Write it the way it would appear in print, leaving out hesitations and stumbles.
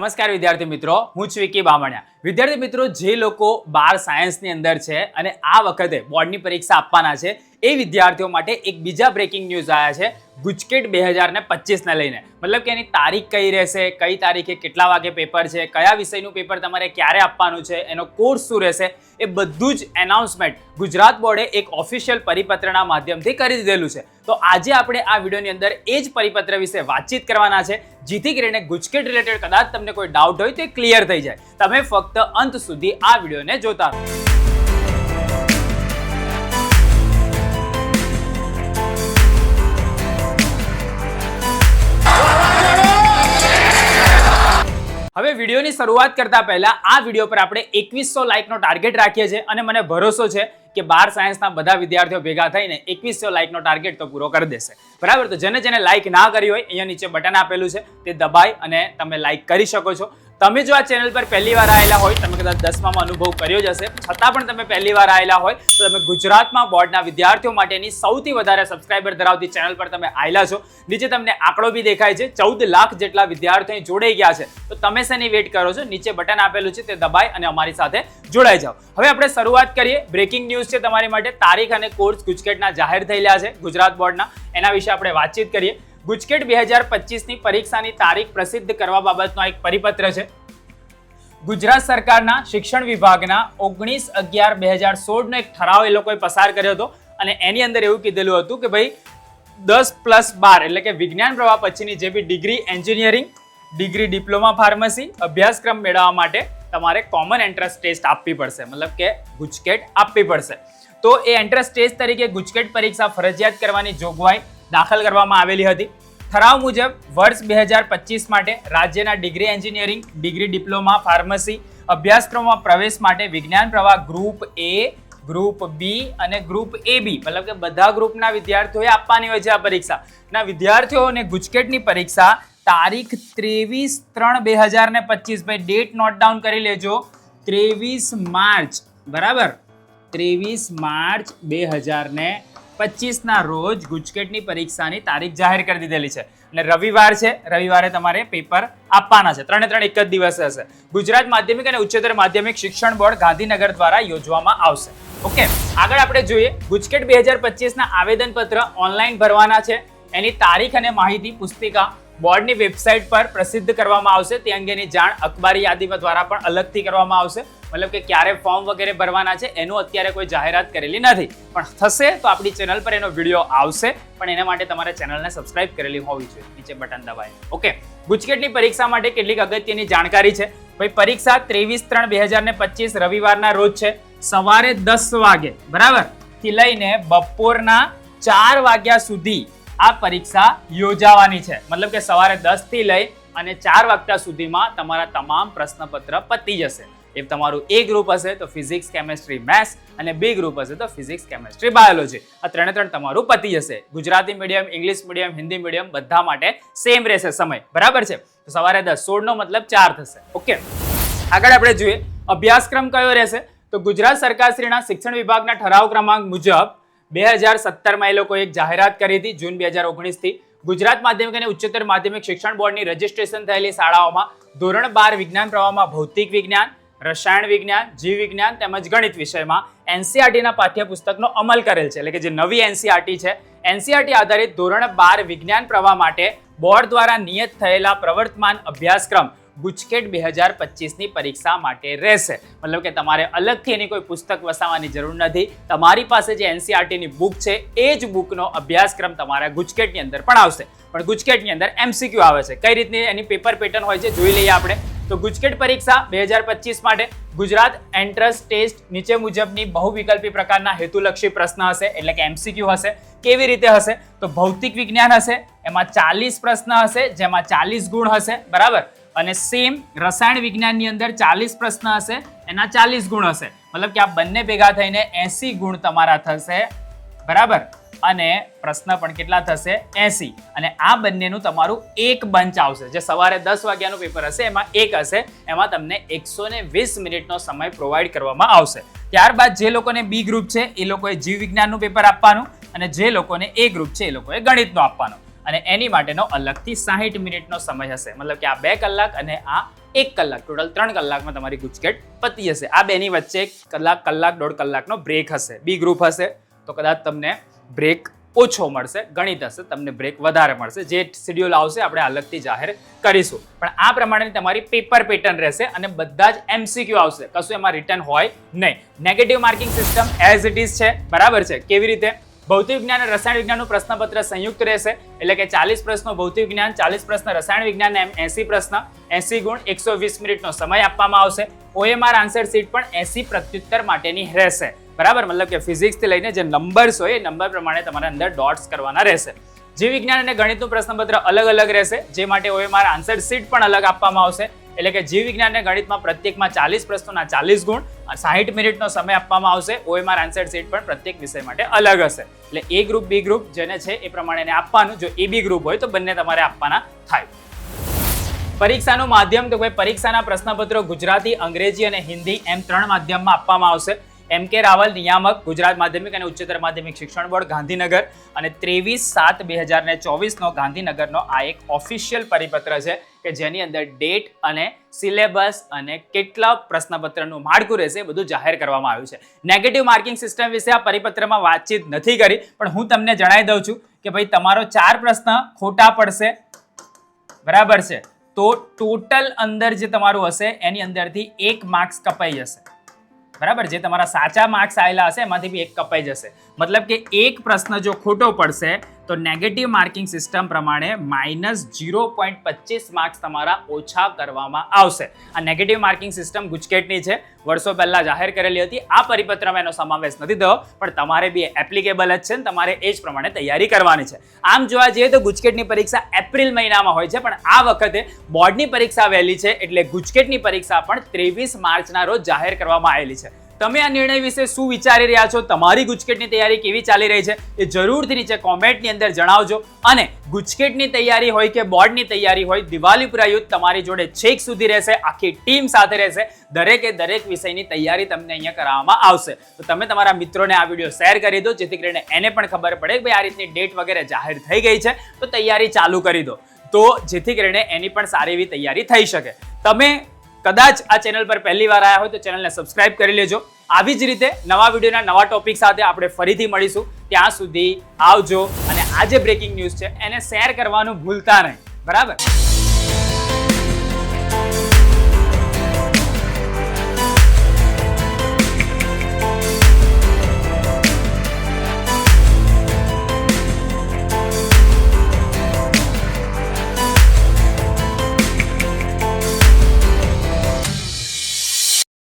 નમસ્કાર વિદ્યાર્થી મિત્રો, હું છું વિકી બામણિયા. વિદ્યાર્થી મિત્રો, જે લોકો 12 સાયન્સની અંદર છે અને આ વખતે બોર્ડની પરીક્ષા આપવાના છે એ વિદ્યાર્થીઓ માટે એક બીજા બ્રેકિંગ ન્યૂઝ આવ્યા છે ગુજકેટ 2025ને લઈને. મતલબ કે એની તારીખ કઈ રહેશે, કઈ તારીખે કેટલા વાગે પેપર છે, કયા વિષયનું પેપર તમારે ક્યારે આપવાનું છે, એનો કોર્સ શું રહેશે, એ બધું જ એનાઉન્સમેન્ટ ગુજરાત બોર્ડે એક ઓફિશિયલ પરિપત્રના માધ્યમથી કરી દીધેલું છે. તો આજે આપણે આ વિડીયોની અંદર એ જ પરિપત્ર વિશે વાતચીત કરવાના છે, જેથી કરીને ગુજકેટ રિલેટેડ કદાચ તમને કોઈ ડાઉટ હોય તો એ ક્લિયર થઈ જાય. તમે ફક્ત અંત સુધી આ વિડીયોને જોતા રહો. હવે વિડીયોની શરૂઆત કરતા પહેલા આ વિડીયો પર આપણે 2100 લાઇકનો ટાર્ગેટ રાખીએ છીએ અને મને ભરોસો છે કે 12 સાયન્સના બધા વિદ્યાર્થીઓ ભેગા થઈને 2100 લાઇકનો ટાર્ગેટ તો પૂરો કરી દેશે. બરાબર, તો જેને લાઇક ના કરી હોય અહીંયા નીચે બટન આપેલું છે તે દબાઈ અને તમે લાઇક કરી શકો છો. તમે જો આ ચેનલ પર પહેલી વાર આવેલા હોય, તમે કદાચ 10મામાં અનુભવ કર્યો જ હશે, છતાં પણ તમે પહેલી વાર આવેલા હોય તો તમે ગુજરાતમાં બોર્ડના વિદ્યાર્થીઓ માટેની સૌથી વધારે સબસ્ક્રાઇબર ધરાવતી ચેનલ પર તમે આવેલા છો. નીચે તમને આંકડો બી દેખાય છે, 14 લાખ જેટલા વિદ્યાર્થીઓ જોડાઈ ગયા છે. તો તમે શેની વેઇટ કરો છો? નીચે બટન આપેલું છે તે દબાઈ અને અમારી સાથે જોડાઈ જાઓ. હવે આપણે શરૂઆત કરીએ. બ્રેકિંગ ન્યૂઝ છે તમારી માટે. તારીખ અને કોર્સ ગુજકેટના જાહેર થયેલા છે ગુજરાત બોર્ડના, એના વિશે આપણે વાતચીત કરીએ. ગુજકેટ 2025ની પરીક્ષાની તારીખ પ્રસિદ્ધ કરવા બાબતનો એક પરિપત્ર છે. ગુજરાત સરકારના શિક્ષણ વિભાગના 19/11/2016નો એક ઠરાવ એ લોકોએ પસાર કર્યો હતો અને એની અંદર એવું કીધેલું હતું કે ભાઈ 10+12 એટલે કે વિજ્ઞાન પ્રવાહ પછીની જે B degree engineering, degree diploma pharmacy અભ્યાસક્રમ મેળવવા માટે તમારે કોમન એન્ટ્રન્સ ટેસ્ટ આપવી પડશે, મતલબ કે ગુજકેટ આપવી પડશે. તો એ એન્ટ્રન્સ ટેસ્ટ તરીકે ગુજકેટ પરીક્ષા ફરજિયાત કરવાની જોગવાઈ દાખલ કરવામાં આવેલી હતી. ઠરાવ મુજબ વર્ષ 2025 માટે રાજ્યના degree engineering, degree diploma pharmacy અભ્યાસક્રમમાં પ્રવેશ માટે વિજ્ઞાન પ્રવાહ ગ્રુપ એ, ગ્રુપ બી અને ગ્રુપ AB મતલબ કે બધા ગ્રુપના વિદ્યાર્થીઓએ આપવાની હોય છે આ પરીક્ષા. ના વિદ્યાર્થીઓને ગુજકેટની પરીક્ષા તારીખ 23/3/2025, ભાઈ ડેટ નોટ ડાઉન કરી લેજો, 23 માર્ચ, બરાબર, 23 માર્ચ 2025ના રોજ ગુજકેટની પરીક્ષાની તારીખ જાહેર કરી દીધેલી છે અને રવિવાર છે, રવિવારે તમારે પેપર આપવાના છે. 3 એક જ દિવસ હશે. ગુજરાત માધ્યમિક અને ઉચ્ચતર માધ્યમિક શિક્ષણ બોર્ડ ગાંધીનગર દ્વારા યોજવામાં આવશે. ઓકે, આગળ આપણે જોઈએ. ગુજકેટ 2025ના આવેદનપત્ર ઓનલાઈન ભરવાના છે. એની તારીખ અને માહિતી પુસ્તિકા બોર્ડની વેબસાઇટ પર પ્રસિદ્ધ કરવામાં આવશે. તે અંગેની જાણ અખબારી યાદીમાં દ્વારા પણ અલગથી કરવામાં આવશે. મતલબ કે ક્યારે ફોર્મ વગેરે ભરવાના છે એનું અત્યારે કોઈ જાહેરાત કરેલી નથી, પણ થશે તો આપણી ચેનલ પર એનો વિડીયો આવશે. પણ એના માટે તમારે ચેનલને સબસ્ક્રાઇબ કરેલી હોવી જોઈએ. નીચે બટન દબાવીને. ઓકે, ગુજકેટની પરીક્ષા માટે કેટલીક અગત્યની જાણકારી છે. ભાઈ પરીક્ષા 23/3/2025 રવિવારના રોજ છે. સવારે 10 વાગે બરાબર થી લઈને બપોરના 4 વાગ્યા સુધી આ પરીક્ષા યોજાવાની છે. મતલબ કે સવારે 10 થી લઈ અને 4 વાગ્યા સુધીમાં તમારા તમામ પ્રશ્નપત્ર પતી જશે. એ તમારું A ગ્રુપ હશે તો ફિઝિક્સ, કેમેસ્ટ્રી, મેથ્સ અને B ગ્રુપ હશે તો ફિઝિક્સ, કેમેસ્ટ્રી, બાયોલોજી. આ 3 તમારું પતી જશે. Gujarati medium, English medium, Hindi medium બધા માટે સેમ રહેશે સમય, બરાબર છે. તો સવારે 10, 16 નો મતલબ 4 થશે. ઓકે, આગળ આપણે જોઈએ અભ્યાસક્રમ કયો રહેશે. તો ગુજરાત સરકારશ્રીના શિક્ષણ વિભાગના ઠરાવ ક્રમાંક મુજબ 2017માં એ લોકોએ એક જાહેરાત કરી હતી. જૂન 2019થી ગુજરાત માધ્યમિક અને ઉચ્ચતર માધ્યમિક શિક્ષણ બોર્ડની રજીસ્ટ્રેશન થયેલી શાળાઓમાં ધોરણ 12 વિજ્ઞાન પ્રવાહમાં ભૌતિક વિજ્ઞાન, રસાયણ વિજ્ઞાન, જીવ વિજ્ઞાન તેમજ ગણિત વિષયમાં NCERTના પાઠ્યપુસ્તકનો અમલ કરેલ છે. એટલે કે જે નવી NCERT છે, NCERT આધારિત ધોરણ 12 વિજ્ઞાન પ્રવાહ માટે બોર્ડ દ્વારા નિયત થયેલા પ્રવર્તમાન અભ્યાસક્રમ ગુજકેટ 2025ની પરીક્ષા માટે રહેશે. મતલબ કે તમારે અલગથી એની કોઈ પુસ્તક વસાવવાની જરૂર નથી. તમારી પાસે જે NCERTની બુક છે એ જ બુકનો અભ્યાસક્રમ તમારા ગુજકેટની અંદર પણ આવશે. પણ ગુજકેટની અંદર MCQ આવે છે. કઈ રીતની એની પેપર પેટર્ન હોય છે જોઈ લઈએ આપણે. તો ગુજકેટ પરીક્ષા 2025 માટે ગુજરાત એન્ટ્રન્સ ટેસ્ટ નીચે મુજબની બહુવિકલ્પી પ્રકારના હેતુલક્ષી પ્રશ્ન હશે, એટલે કે MCQ હશે. કેવી રીતે હશે? તો ભૌતિક વિજ્ઞાન હશે, એમાં 40 પ્રશ્ન હશે જેમાં 40 ગુણ હશે, બરાબર. અને સેમ રસાયણ વિજ્ઞાનની અંદર 40 પ્રશ્ન હશે, એના 40 ગુણ હશે. મતલબ કે આ બંને ભેગા થઈને 80 ગુણ તમારા થશે, બરાબર. અને પ્રશ્ન પણ કેટલા થશે? 80. અને આ બંનેનું તમારું એક બંચ આવશે. જે સવારે 10 વાગ્યાનું પેપર હશે એમાં એક હશે, એમાં તમને 120 મિનિટનો સમય પ્રોવાઈડ કરવામાં આવશે. ત્યારબાદ જે લોકોને B ગ્રુપ છે એ લોકોએ જીવ વિજ્ઞાનનું પેપર આપવાનું અને જે લોકોને A ગ્રુપ છે એ લોકોએ ગણિતનું આપવાનું. અને એની માટેનો અલગથી 60 મિનિટનો સમય હશે. મતલબ કે આ 2 કલાક અને આ 1 કલાક, ટોટલ 3 કલાકમાં તમારી ગુજકેટ પતી જશે. આ બેની વચ્ચે કલાક, 1.5 કલાકનો બ્રેક હશે. બી ગ્રુપ હશે તો કદાચ તમને બ્રેક ઓછો મળશે, ગણિત હશે તમને બ્રેક વધારે મળશે. જે શેડ્યુલ આવશે આપણે અલગથી જાહેર કરીશું. પણ આ પ્રમાણે તમારી પેપર પેટર્ન રહેશે અને બધા જ MCQ આવશે, કશું એમાં રિટર્ન હોય નહીં. Negative marking system as it is છે, બરાબર છે. કેવી રીતે? ભૌતિક વિજ્ઞાન અને રસાયણ વિજ્ઞાનનું પ્રશ્નપત્ર સંયુક્ત રહેશે, એટલે કે 40 પ્રશ્નો ભૌતિક વિજ્ઞાન, 40 પ્રશ્ન રસાયણ વિજ્ઞાન, એમ 80 પ્રશ્ન, 80 ગુણ, 120 મિનિટનો સમય આપવામાં આવશે. OMR આન્સર શીટ પણ 80 પ્રત્યુત્તર માટેની રહેશે, બરાબર. મતલબ કે ફિઝિક્સ થી લઈને જે નંબર્સ હોય એ નંબર પ્રમાણે તમારે અંદર ડોટ્સ કરવાના રહેશે. જીવ વિજ્ઞાન અને ગણિતનું પ્રશ્નપત્ર અલગ અલગ રહેશે, જે માટે OMR આન્સર શીટ પણ અલગ આપવામાં આવશે. એટલે કે જીવ વિજ્ઞાન અને ગણિતમાં પ્રત્યેકમાં 40 પ્રશ્નોના 40 ગુણ, 60 મિનિટનો સમય આપવામાં આવશે. OMR આન્સર શીટ પણ પ્રત્યેક વિષય માટે અલગ હશે. એટલે A ગ્રુપ, B ગ્રુપ જેને છે એ પ્રમાણે આપવાનું. જો AB ગ્રુપ હોય તો બંને તમારે આપવાના થાય. પરીક્ષાનું માધ્યમ તો કોઈ પરીક્ષાના પ્રશ્નપત્રો ગુજરાતી, અંગ્રેજી અને હિન્દી એમ 3 માધ્યમમાં આપવામાં આવશે. MK રાવલ, નિયામક, ગુજરાત માધ્યમિક અને ઉચ્ચતર માધ્યમિક શિક્ષણ બોર્ડ, ગાંધીનગર, અને 23/7/2024 ગાંધીનગરનો આ એક ઓફિશિયલ પરિપત્ર છે કે જેની અંદર ડેટ અને સિલેબસ અને કેટલા પ્રશ્નપત્રનું માળખું રહેશે બધું જાહેર કરવામાં આવ્યું છે. નેગેટિવ માર્કિંગ સિસ્ટમ વિશે આ પરિપત્રમાં વાતચીત નથી કરી, પણ હું તમને જણાવી દઉં છું કે ભાઈ તમારો 4 પ્રશ્ન ખોટા પડશે, બરાબર છે, તો ટોટલ અંદર જે તમારું હશે એની અંદરથી 1 માર્ક્સ કપાઈ જશે, બરાબર. જે તમારા સાચા માર્ક્સ આવેલા હશે એમાંથી બી 1 કપાઈ જશે. મતલબ કે એક પ્રશ્ન જો ખોટો પડશે તો નેગેટિવ માર્કિંગ સિસ્ટમ પ્રમાણે -0.25 માર્ક્સ તમારા ઓછા કરવામાં આવશે. આ નેગેટિવ માર્કિંગ સિસ્ટમ ગુજકેટની છે, વર્ષો પહેલા જાહેર કરેલી હતી. આ પરિપત્રમાં એનો સમાવેશ નથી થયો, પણ તમારે બી એપ્લિકેબલ જ છે ને તમારે એ જ પ્રમાણે તૈયારી કરવાની છે. આમ જોવા જઈએ તો ગુજકેટની પરીક્ષા એપ્રિલ મહિનામાં હોય છે, પણ આ વખતે બોર્ડની પરીક્ષા વહેલી છે, એટલે ગુજકેટની પરીક્ષા પણ 23 માર્ચના રોજ જાહેર કરવામાં આવેલી છે. તમે આ નિર્ણય વિશે શું વિચારી રહ્યા છો? તમારી ગુજકેટની તૈયારી કેવી ચાલી રહી છે એ જરૂરથી નીચે કોમેન્ટની અંદર જણાવજો. અને ગુજકેટની તૈયારી હોય કે બોર્ડની તૈયારી હોય, દિવાળીપુરા યુથ તમારી જોડે છેક સુધી રહેશે, આખી ટીમ સાથે રહેશે. દરેકે દરેક વિષયની તૈયારી તમને અહીંયા કરાવવામાં આવશે. તો તમે તમારા મિત્રોને આ વિડીયો શેર કરી દો, જેથી કરીને એને પણ ખબર પડે કે ભાઈ આ રીતની ડેટ વગેરે જાહેર થઈ ગઈ છે, તો તૈયારી ચાલુ કરી દો, તો જેથી કરીને એની પણ સારી એવી તૈયારી થઈ શકે. તમે કદાચ આ ચેનલ પર પહેલી વાર આવ્યા હોય તો ચેનલને સબસ્ક્રાઇબ કરી લેજો. આવી જ રીતે નવા વિડીયોના નવા ટોપિક સાથે આપણે ફરીથી મળીશું. ત્યાં સુધી આવજો, અને આ જે બ્રેકિંગ ન્યૂઝ છે એને શેર કરવાનું ભૂલતા નહીં, બરાબર.